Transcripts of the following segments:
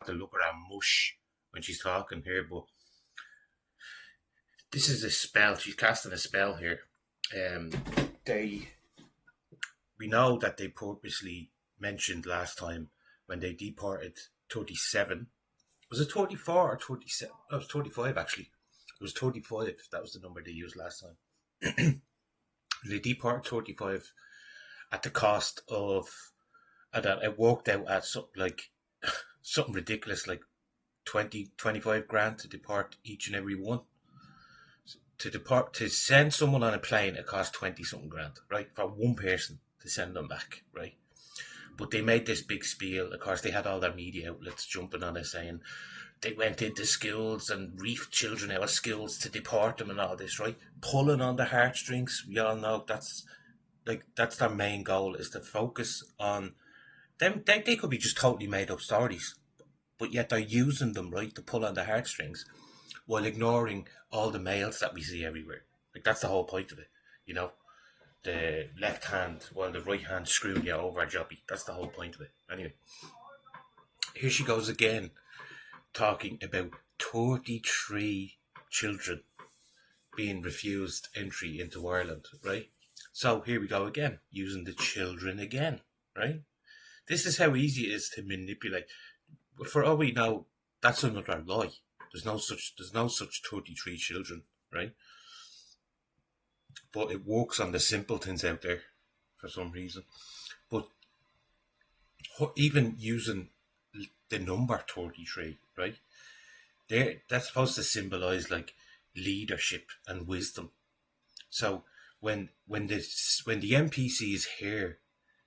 To look at her mush when she's talking here, but this is a spell. She's casting a spell here. Um, they we know that they purposely mentioned last time when they deported 37. Was it 34 or 37? No, it was 35 actually. It was 35. That was the number they used last time. They deported 35 at the cost of, and it worked out at something like something ridiculous, like 20, 25 grand to deport each and every one. To send someone on a plane, it costs 20 something grand, right? For one person to send them back, right? But they made this big spiel. Of course, they had all their media outlets jumping on it saying they went into schools and reefed children out of schools to deport them and all this, right? Pulling on the heartstrings. We all know that's their main goal, is to focus on them. They could be just totally made up stories, but yet they're using them, right, to pull on the heartstrings while ignoring all the males that we see everywhere. Like, that's the whole point of it, you know. The left hand while the right hand screwing you over, jobby. That's the whole point of it. Anyway, here she goes again, talking about 33 children being refused entry into Ireland, right? So here we go again, using the children again, right? This is how easy it is to manipulate. For all we know, that's another lie. There's no such 33 children, right? But it works on the simpletons out there for some reason. But even using the number 33, right? That's supposed to symbolize like leadership and wisdom. So when the NPCs hear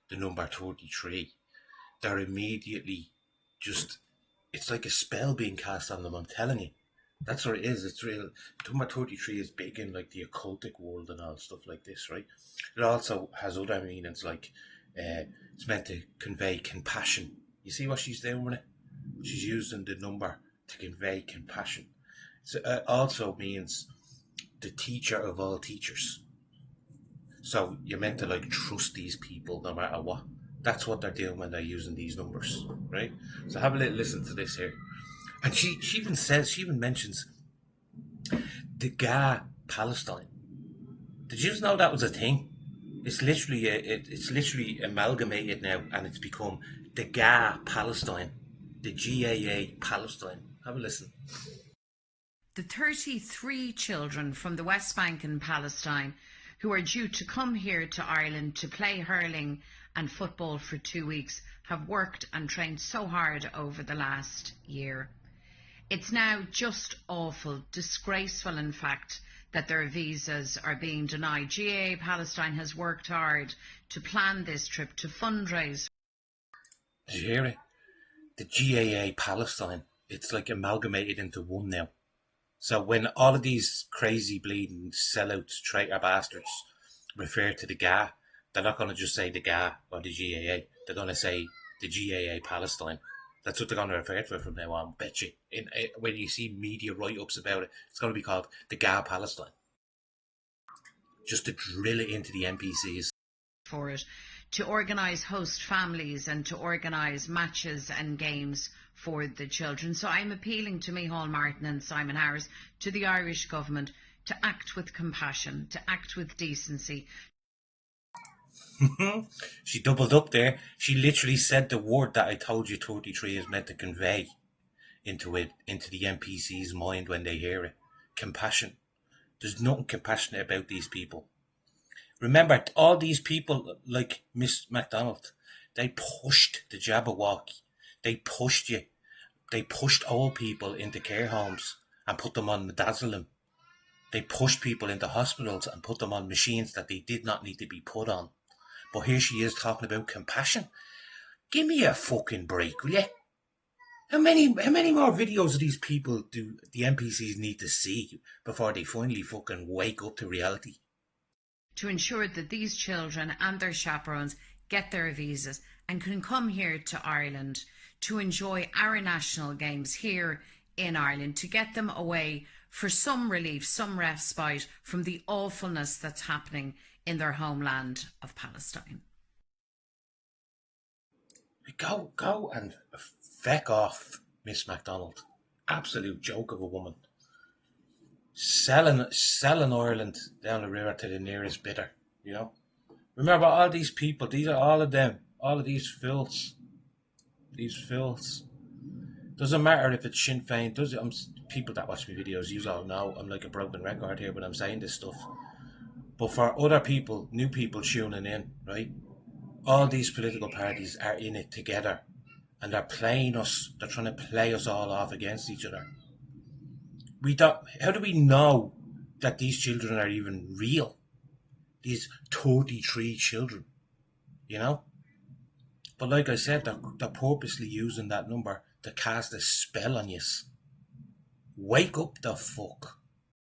the number 33, they're immediately just, it's like a spell being cast on them, I'm telling you. That's what it is. It's real. Number 33 is big in like the occultic world and all stuff like this, right? It also has other meanings, like it's meant to convey compassion. You see what she's doing with it? She's using the number to convey compassion. So it also means the teacher of all teachers. So you're meant to like trust these people no matter what. That's what they're doing when they're using these numbers, right? So have a little listen to this here. And she even mentions the Ga Palestine. Did you know that was a thing? It's literally amalgamated now, and it's become the Ga Palestine, the GAA Palestine. Have a listen. The 33 children from the West Bank in Palestine who are due to come here to Ireland to play hurling and football for 2 weeks have worked and trained so hard over the last year. It's now just awful, disgraceful in fact, that their visas are being denied. GAA Palestine has worked hard to plan this trip, to fundraise. Did you hear it? The GAA Palestine. It's like amalgamated into one now. So when all of these crazy bleeding sellouts, traitor bastards refer to the GA, they're not going to just say the GA or the GAA. They're going to say the GAA Palestine. That's what they're going to refer to it from now on, bet you. When you see media write-ups about it, it's going to be called the GA Palestine. Just to drill it into the NPCs. For it, to organise host families and to organise matches and games for the children. So I'm appealing to Micheál Martin and Simon Harris, to the Irish government, to act with compassion, to act with decency. She doubled up there. She literally said the word that I told you 33 is meant to convey into the NPC's mind when they hear it. Compassion. There's nothing compassionate about these people. Remember, all these people, like Miss McDonald, they pushed the Jabberwocky. They pushed you. They pushed old people into care homes and put them on midazolam. They pushed people into hospitals and put them on machines that they did not need to be put on. But here she is talking about compassion. Give me a fucking break, will you? How many more videos of these people do the NPCs need to see before they finally fucking wake up to reality? To ensure that these children and their chaperones get their visas and can come here to Ireland to enjoy our national games here in Ireland, to get them away for some relief, some respite from the awfulness that's happening in their homeland of Palestine. Go and feck off, Miss McDonald. Absolute joke of a woman. Selling Ireland down the river to the nearest bidder, you know. Remember, all these people, these are all of them, all of these filths. These filths. Doesn't matter if it's Sinn Féin. People that watch my videos, you all know I'm like a broken record here, but I'm saying this stuff. But for other people, new people tuning in, right? All these political parties are in it together, and they're playing us. They're trying to play us all off against each other. How do we know that these children are even real? These 33 children, you know? But like I said, they're purposely using that number to cast a spell on you. Wake up the fuck.